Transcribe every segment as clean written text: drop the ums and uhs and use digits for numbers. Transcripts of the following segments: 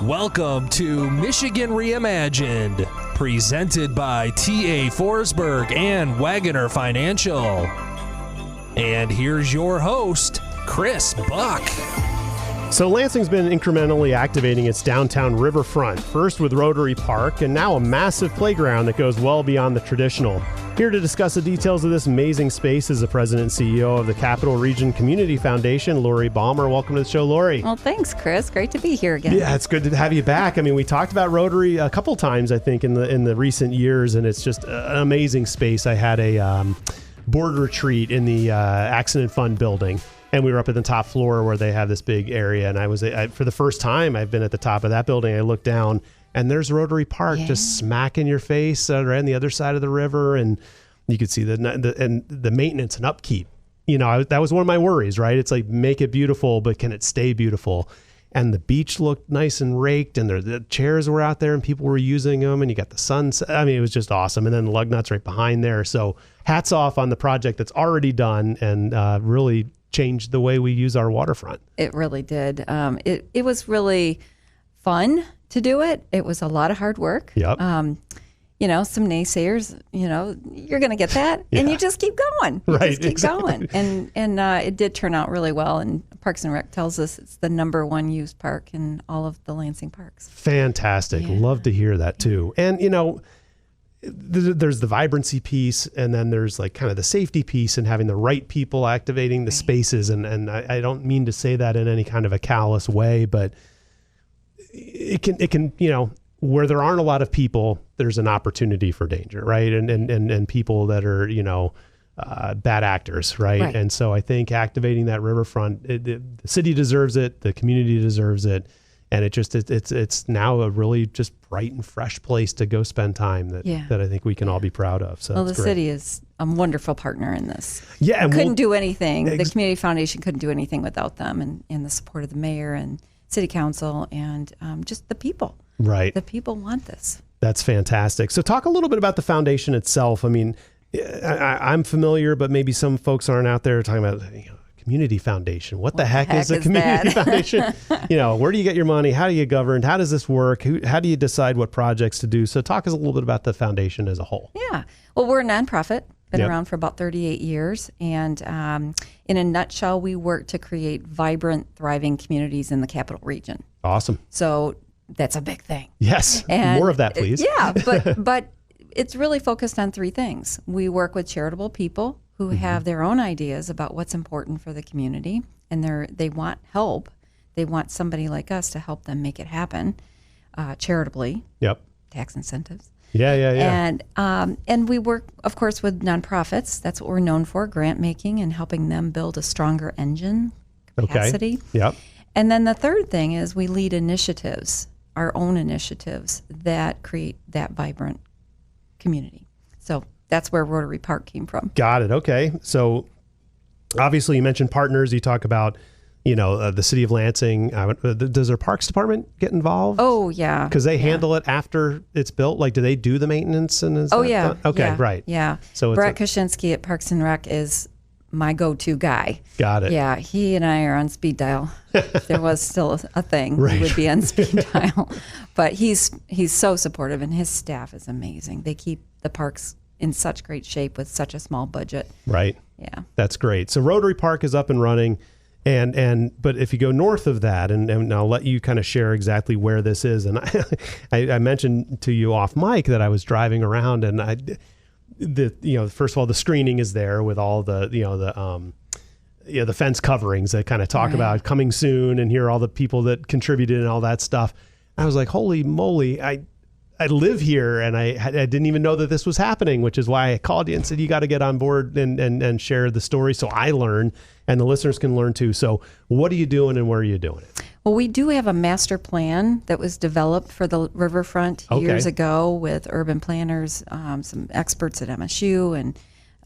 Welcome to Michigan Reimagined, presented by T.A. Forsberg and Wagoner Financial. And here's your host, Chris Buck. So Lansing's been incrementally activating its downtown riverfront, first with Rotary Park, and now a massive playground that goes well beyond the traditional. Here to discuss the details of this amazing space is the president and CEO of the Capital Region Community Foundation, Laurie Baumer. Welcome to the show, Laurie. Well, thanks, Chris. Great to be here again. Yeah, it's good to have you back. I mean, we talked about Rotary a couple times, I think, in the recent years, and it's just an amazing space. I had a board retreat in the Accident Fund building, and we were up at the top floor where they have this big area, and I for the first time I've been at the top of that building. I looked down, and there's Rotary Park just smack in your face right on the other side of the river, and you could see the maintenance and upkeep. You know, that was one of my worries, right? It's like, make it beautiful, but can it stay beautiful? And the beach looked nice and raked, and the chairs were out there, and people were using them, and you got the sunset. I mean, it was just awesome. And then the lug nuts right behind there. So hats off on the project that's already done and really changed the way we use our waterfront. It really did. It was really fun to do it. It was a lot of hard work. Yep. You know, some naysayers, you know, you're going to get that, and you just keep going. You just keep going. And it did turn out really well. And Parks and Rec tells us it's the #1 used park in all of the Lansing parks. Fantastic. Yeah. Love to hear that too. And, you know, there's the vibrancy piece, and then there's like kind of the safety piece and having the right people activating the spaces. And I don't mean to say that in any kind of a callous way, but it can, you know, where there aren't a lot of people, there's an opportunity for danger, right? And people that are, you know, bad actors, right? And so I think activating that riverfront, the city deserves it, the community deserves it, and it's now a really just bright and fresh place to go spend time that I think we can all be proud of. So the city is a wonderful partner in this. Yeah, and couldn't do anything. The Community Foundation couldn't do anything without them, and the support of the mayor and city council and just the people. Right. The people want this. That's fantastic. So talk a little bit about the foundation itself. I mean, I'm familiar, but maybe some folks aren't out there talking about, you know, community foundation. What the heck is a community foundation? You know, where do you get your money? How do you govern? How does this work? How do you decide what projects to do? So talk us a little bit about the foundation as a whole. Yeah. Well, we're a nonprofit. Been around for about 38 years. And in a nutshell, we work to create vibrant, thriving communities in the Capital Region. Awesome. So that's a big thing. Yes. And more of that, please. Yeah. But it's really focused on three things. We work with charitable people who have their own ideas about what's important for the community, and they want help. They want somebody like us to help them make it happen charitably. Yep. Tax incentives. Yeah. And we work, of course, with nonprofits. That's what we're known for, grant making and helping them build a stronger engine capacity. Okay. Yep. And then the third thing is we lead initiatives, our own initiatives that create that vibrant community. So that's where Rotary Park came from. Got it. Okay. So obviously you mentioned partners. You talk about, you know, the city of Lansing. Does their parks department get involved? Oh, yeah. Because they handle it after it's built. Like, do they do the maintenance? And yeah. Okay, yeah, right. Yeah. So Brett Kaczynski at Parks and Rec is my go-to guy. Got it. Yeah, he and I are on speed dial. If there was still a thing, we would be on speed dial. But he's so supportive, and his staff is amazing. They keep the parks in such great shape with such a small budget. Right. Yeah. That's great. So Rotary Park is up and running. But if you go north of that, and I'll let you kind of share exactly where this is. And I mentioned to you off mic that I was driving around, and first of all, the screening is there with all the fence coverings that kind of talk about coming soon, and here are all the people that contributed and all that stuff. I was like, holy moly, I live here, and I didn't even know that this was happening, which is why I called you and said, you got to get on board and share the story so I learn and the listeners can learn too. So what are you doing and where are you doing it? Well, we do have a master plan that was developed for the riverfront years ago with urban planners, some experts at MSU and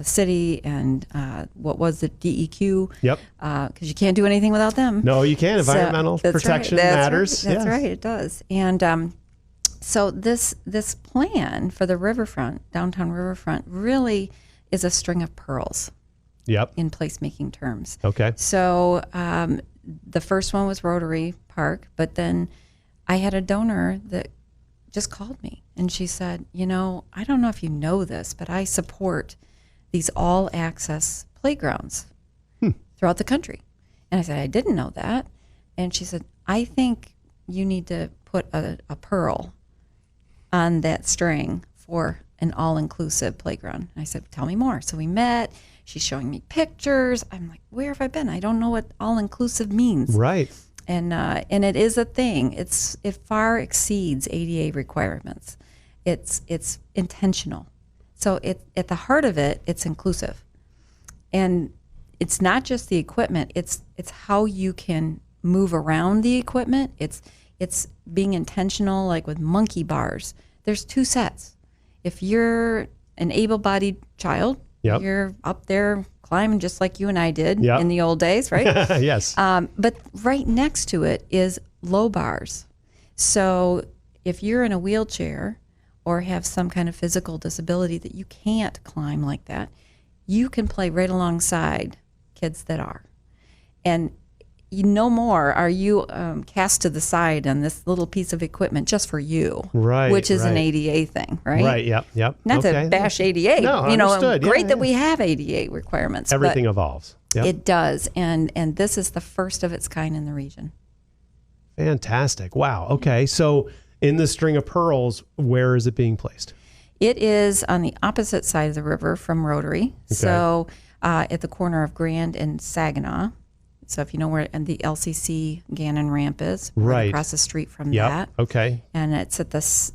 a city and what was the DEQ. Yep. Because you can't do anything without them. No, you can't. Environmental protection matters. That's right. It does. And so this plan for the riverfront, downtown riverfront, really is a string of pearls. Yep. In placemaking terms. Okay. So the first one was Rotary Park, but then I had a donor that just called me and she said, I don't know if you know this, but I support these all access playgrounds throughout the country. And I said, I didn't know that. And she said, I think you need to put a pearl on that string for an all-inclusive playground. And I said, tell me more. So we met. She's showing me pictures. I'm like, where have I been? I don't know what all-inclusive means. Right. And it is a thing. It far exceeds ADA requirements. It's intentional. So at the heart of it, it's inclusive. And it's not just the equipment. It's how you can move around the equipment. It's being intentional, like with monkey bars. There's 2 sets. If you're an able-bodied child, you're up there climbing just like you and I did in the old days, right? Yes. But right next to it is low bars. So if you're in a wheelchair or have some kind of physical disability that you can't climb like that, you can play right alongside kids that are. And no more are you cast to the side on this little piece of equipment just for you, right? Which is an ADA thing, right? Right. Yep. Not to bash ADA. No, understood. Great that we have ADA requirements. Everything evolves. Yep. It does, and this is the first of its kind in the region. Fantastic! Wow. Okay, so in the string of pearls, where is it being placed? It is on the opposite side of the river from Rotary, so at the corner of Grand and Saginaw. So if you know where the LCC Gannon ramp is, right across the street from that. Okay. And it's at the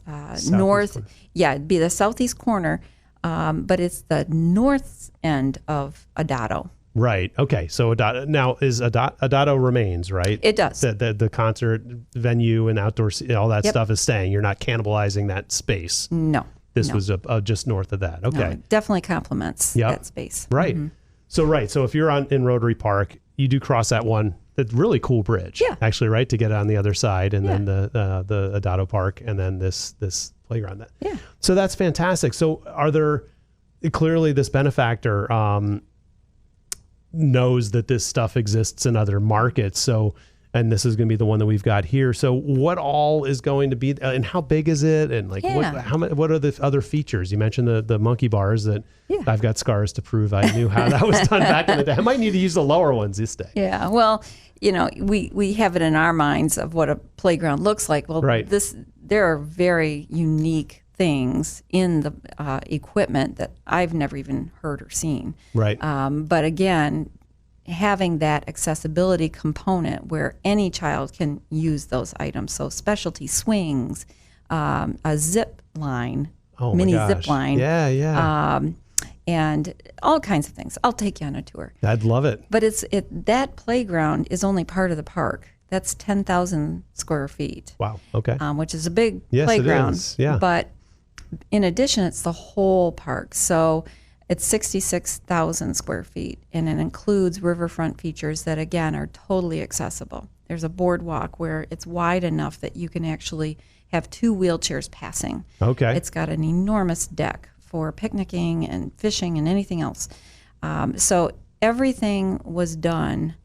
north. Corner. Yeah, it'd be the southeast corner, but it's the north end of Adado. Right. Okay. So now is Adado remains, right? It does. The concert venue and outdoor, all that stuff is staying. You're not cannibalizing that space. No. This was just north of that. Okay. No, it definitely complements that space. Right. Mm-hmm. So if you're in Rotary Park, you do cross that really cool bridge. Yeah. Actually, right, to get on the other side, and then the Adado Park, and then this playground. Yeah. So that's fantastic. So are there clearly this benefactor knows that this stuff exists in other markets. So, and this is going to be the one that we've got here. So what all is going to be, and how big is it? And like, what are the other features? You mentioned the monkey bars that I've got scars to prove I knew how that was done back in the day. I might need to use the lower ones this day. Yeah. Well, we have it in our minds of what a playground looks like. Well, there are very unique things in the equipment that I've never even heard or seen. Right. But again, having that accessibility component where any child can use those items. So specialty swings, a zip line, mini zip line. Yeah. And all kinds of things. I'll take you on a tour. I'd love it. But that playground is only part of the park. That's 10,000 square feet. Wow. Okay. Which is a big It playground. is. Yeah. But in addition, it's the whole park. So it's 66,000 square feet, and it includes riverfront features that, again, are totally accessible. There's a boardwalk where it's wide enough that you can actually have 2 wheelchairs passing. Okay. It's got an enormous deck for picnicking and fishing and anything else. So everything was done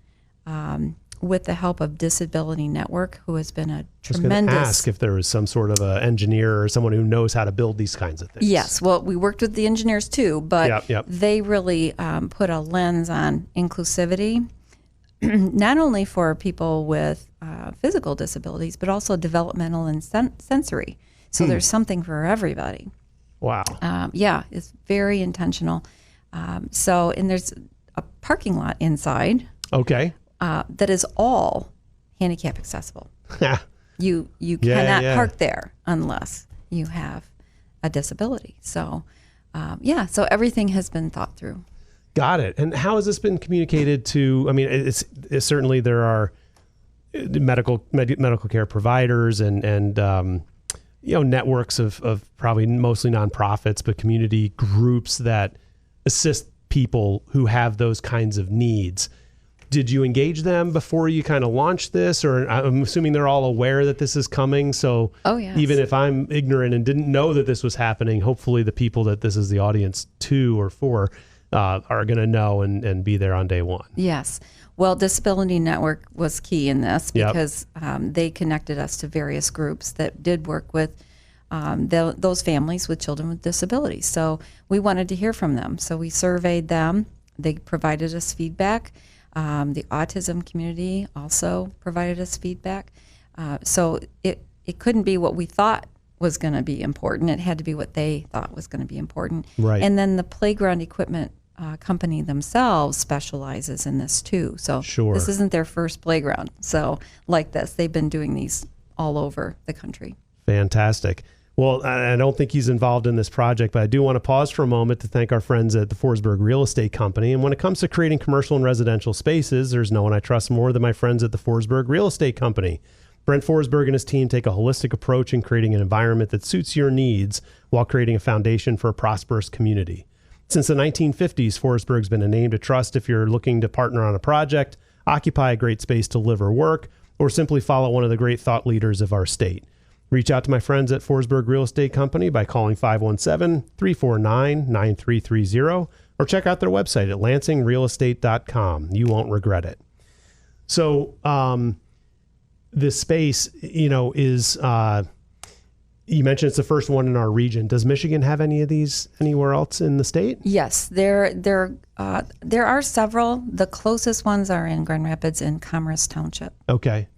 with the help of Disability Network, who has been a tremendous... I was going to ask if there was some sort of an engineer or someone who knows how to build these kinds of things. Yes. Well, we worked with the engineers too, but they really put a lens on inclusivity, not only for people with physical disabilities, but also developmental and sensory. So there's something for everybody. Wow. It's very intentional. And there's a parking lot inside. Okay. That is all handicap accessible. You cannot park there unless you have a disability. So, so everything has been thought through. Got it. And how has this been communicated to? I mean, it's certainly there are medical care providers and networks of probably mostly nonprofits, but community groups that assist people who have those kinds of needs. Did you engage them before you kind of launched this? Or I'm assuming they're all aware that this is coming. So even if I'm ignorant and didn't know that this was happening, hopefully the people that this is the audience to or for are going to know and be there on day one. Yes. Well, Disability Network was key in this Yep. because they connected us to various groups that did work with those families with children with disabilities. So we wanted to hear from them. So we surveyed them. They provided us feedback. The autism community also provided us feedback. So it couldn't be what we thought was going to be important. It had to be what they thought was going to be important. Right. And then the playground equipment company themselves specializes in this too. So Sure. this isn't their first playground. So like this, they've been doing these all over the country. Fantastic. Well, I don't think he's involved in this project, but I do want to pause for a moment to thank our friends at the Forsberg Real Estate Company. And when it comes to creating commercial and residential spaces, there's no one I trust more than my friends at the Forsberg Real Estate Company. Brent Forsberg and his team take a holistic approach in creating an environment that suits your needs while creating a foundation for a prosperous community. Since the 1950s, Forsberg's been a name to trust if you're looking to partner on a project, occupy a great space to live or work, or simply follow one of the great thought leaders of our state. Reach out to my friends at Forsberg Real Estate Company by calling 517-349-9330 or check out their website at lansingrealestate.com. You won't regret it. So this space, is, you mentioned it's the first one in our region. Does Michigan have any of these anywhere else in the state? Yes, there are several. The closest ones are in Grand Rapids and Commerce Township. Okay.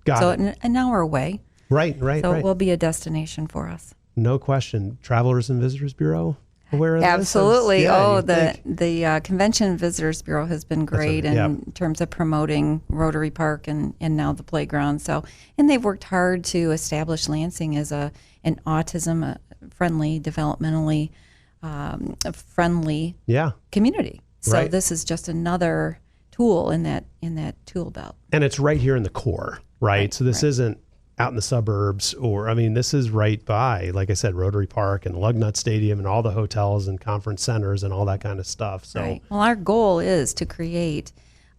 Got So it. an hour away. Right. So it will be a destination for us. No question. Travelers and Visitors Bureau aware of this? Absolutely. Yeah, The Convention and Visitors Bureau has been great in terms of promoting Rotary Park and now the playground. So, and they've worked hard to establish Lansing as an autism friendly, developmentally friendly community. So this is just another tool in that tool belt. And it's right here in the core, right? So this isn't out in the suburbs, this is right by, like I said, Rotary Park and Lugnut Stadium and all the hotels and conference centers and all that kind of stuff. So, well, our goal is to create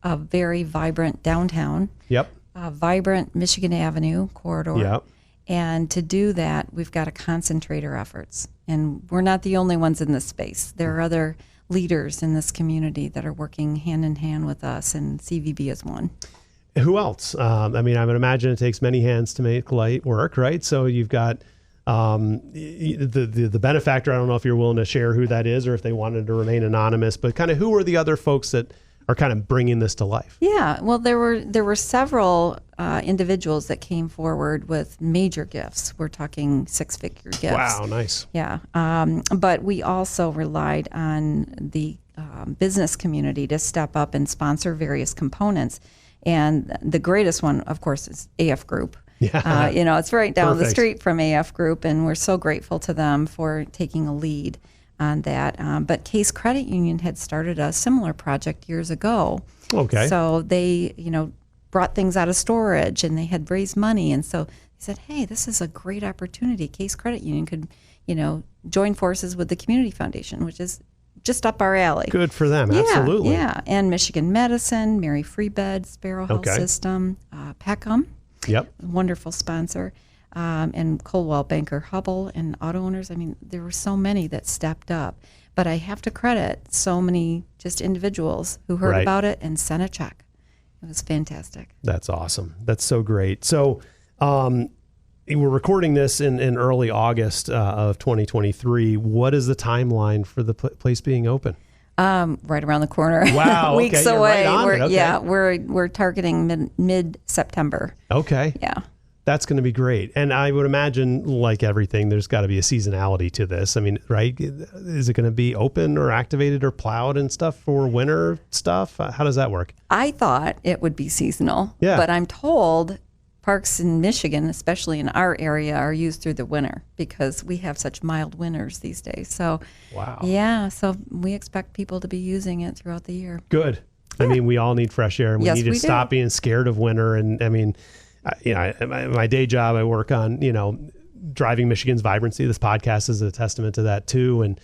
a very vibrant downtown, a vibrant Michigan Avenue corridor. And to do that, we've got to concentrate our efforts. And we're not the only ones in this space. There are other leaders in this community that are working hand in hand with us, and CVB is one. Who else? I would imagine it takes many hands to make light work, right? So you've got the benefactor. I don't know if you're willing to share who that is or if they wanted to remain anonymous, but kind of who are the other folks that are kind of bringing this to life? Yeah, well, there were several individuals that came forward with major gifts. We're talking six-figure gifts. Wow, nice. Yeah, but we also relied on the business community to step up and sponsor various components. And the greatest one, of course, is AF Group. Yeah. It's right down the street from AF Group, and we're so grateful to them for taking a lead on that. But Case Credit Union had started a similar project years ago. Okay. So they, brought things out of storage, and they had raised money. And so they said, hey, this is a great opportunity. Case Credit Union could, join forces with the Community Foundation, which is just up our alley. Good for them. Absolutely. Yeah. And Michigan Medicine, Mary Free Bed, Sparrow Health System, Peckham. Yep. Wonderful sponsor. And Coldwell Banker Hubble and auto owners. There were so many that stepped up. But I have to credit so many just individuals who heard about it and sent a check. It was fantastic. That's awesome. That's so great. So we're recording this in early August of 2023. What is the timeline for the place being open? Right around the corner. Wow. Weeks away. We're targeting mid-September. Okay. Yeah. That's going to be great. And I would imagine, like everything, there's got to be a seasonality to this. Right? Is it going to be open or activated or plowed and stuff for winter stuff? How does that work? I thought it would be seasonal. Yeah. But I'm told parks in Michigan, especially in our area, are used through the winter because we have such mild winters these days. So, wow. Yeah. So we expect people to be using it throughout the year. Good. Yeah. We all need fresh air, and we need to stop being scared of winter. And my day job, I work on, driving Michigan's vibrancy. This podcast is a testament to that too. And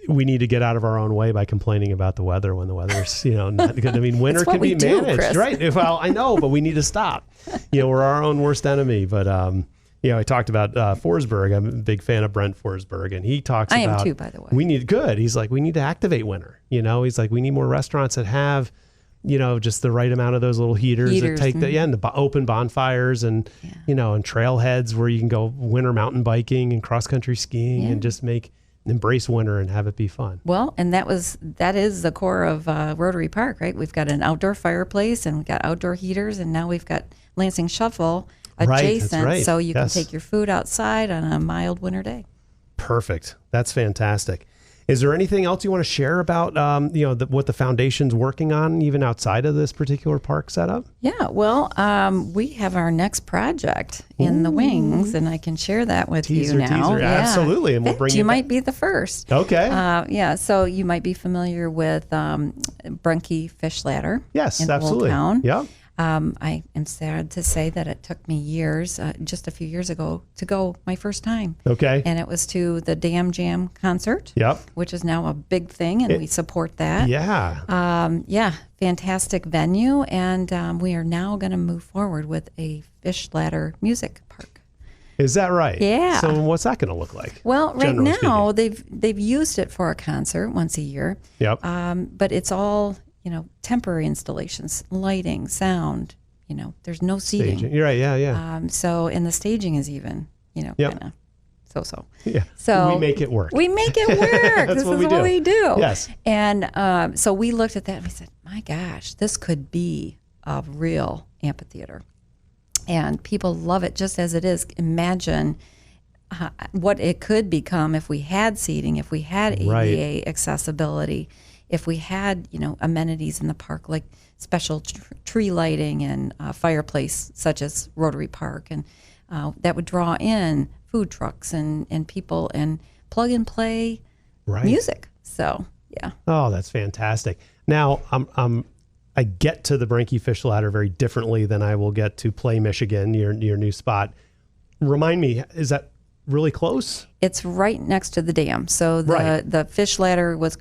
we need to get out of our own way by complaining about the weather when the weather's, not good. Winter can be managed, Chris. Right? Well, I know, but we need to stop. We're our own worst enemy. But, I talked about Forsberg. I'm a big fan of Brent Forsberg, and he talks about. I am too, by the way. He's like, we need to activate winter. He's like, we need more restaurants that have just the right amount of those little heaters that take and the open bonfires and, and trailheads where you can go winter mountain biking and cross country skiing and just embrace winter and have it be fun. Well, and that is the core of Rotary Park, right? We've got an outdoor fireplace and we've got outdoor heaters, and now we've got Lansing Shuffle adjacent, right. So you can take your food outside on a mild winter day. Perfect. That's fantastic. Is there anything else you want to share about, what the foundation's working on, even outside of this particular park setup? Yeah, well, we have our next project in the wings, and I can share that with you now. Teaser. Yeah. Absolutely, and we'll bring you might be the first. Okay. So you might be familiar with Brunke Fish Ladder. Yes, in absolutely. Old Town. Yeah. I am sad to say that it took me years, just a few years ago, to go my first time. Okay. And it was to the Dam Jam concert. Yep. Which is now a big thing, and we support that. Yeah. Fantastic venue, and we are now going to move forward with a fish ladder music park. Is that right? Yeah. So what's that going to look like? Well, right now they've used it for a concert once a year. Yep. But it's all temporary installations, lighting, sound. There's no seating. Staging. You're right. Yeah. And the staging is even kind of so. Yeah. So we make it work. We make it work. That's this what is what we do. Yes. And so we looked at that and we said, my gosh, this could be a real amphitheater. And people love it just as it is. Imagine what it could become if we had seating, if we had ADA accessibility, if we had, amenities in the park like special tree lighting and fireplace such as Rotary Park, and that would draw in food trucks and people and plug and play music. So, yeah. Oh, that's fantastic. Now, I get to the Brunke Fish Ladder very differently than I will get to Play Michigan, your new spot. Remind me, is that really close? It's right next to the dam. So the fish ladder was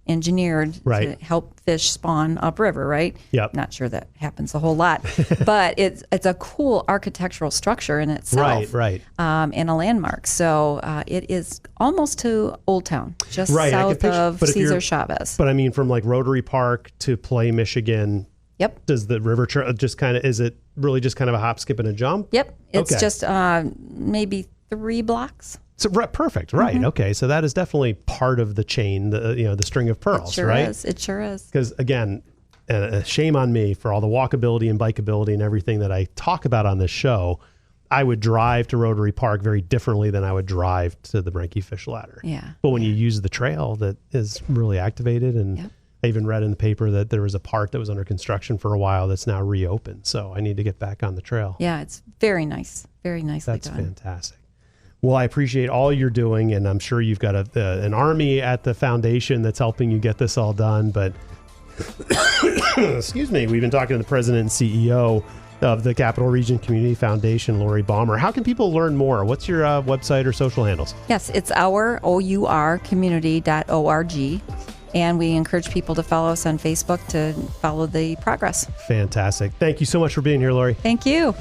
engineered to help fish spawn upriver, right? Yep. Not sure that happens a whole lot, but it's a cool architectural structure in itself. Right. And a landmark. So it is almost to Old Town, just south of Cesar Chavez. But I mean, from like Rotary Park to Play Michigan. Yep. Does the river just kind of, is it really just kind of a hop, skip, and a jump? Yep. It's just maybe 3 blocks. So perfect, right? Mm-hmm. Okay, so that is definitely part of the chain, the string of pearls, right? It sure is. Because again, shame on me for all the walkability and bikeability and everything that I talk about on this show. I would drive to Rotary Park very differently than I would drive to the Brunke Fish Ladder. Yeah. But when you use the trail that is really activated, and I even read in the paper that there was a part that was under construction for a while that's now reopened. So I need to get back on the trail. Yeah, it's very nice, very nicely done. That's fantastic. Well, I appreciate all you're doing, and I'm sure you've got an army at the foundation that's helping you get this all done. But excuse me, we've been talking to the president and CEO of the Capital Region Community Foundation, Laurie Baumer. How can people learn more? What's your website or social handles? Yes, it's ourcommunity.org. And we encourage people to follow us on Facebook to follow the progress. Fantastic. Thank you so much for being here, Laurie. Thank you.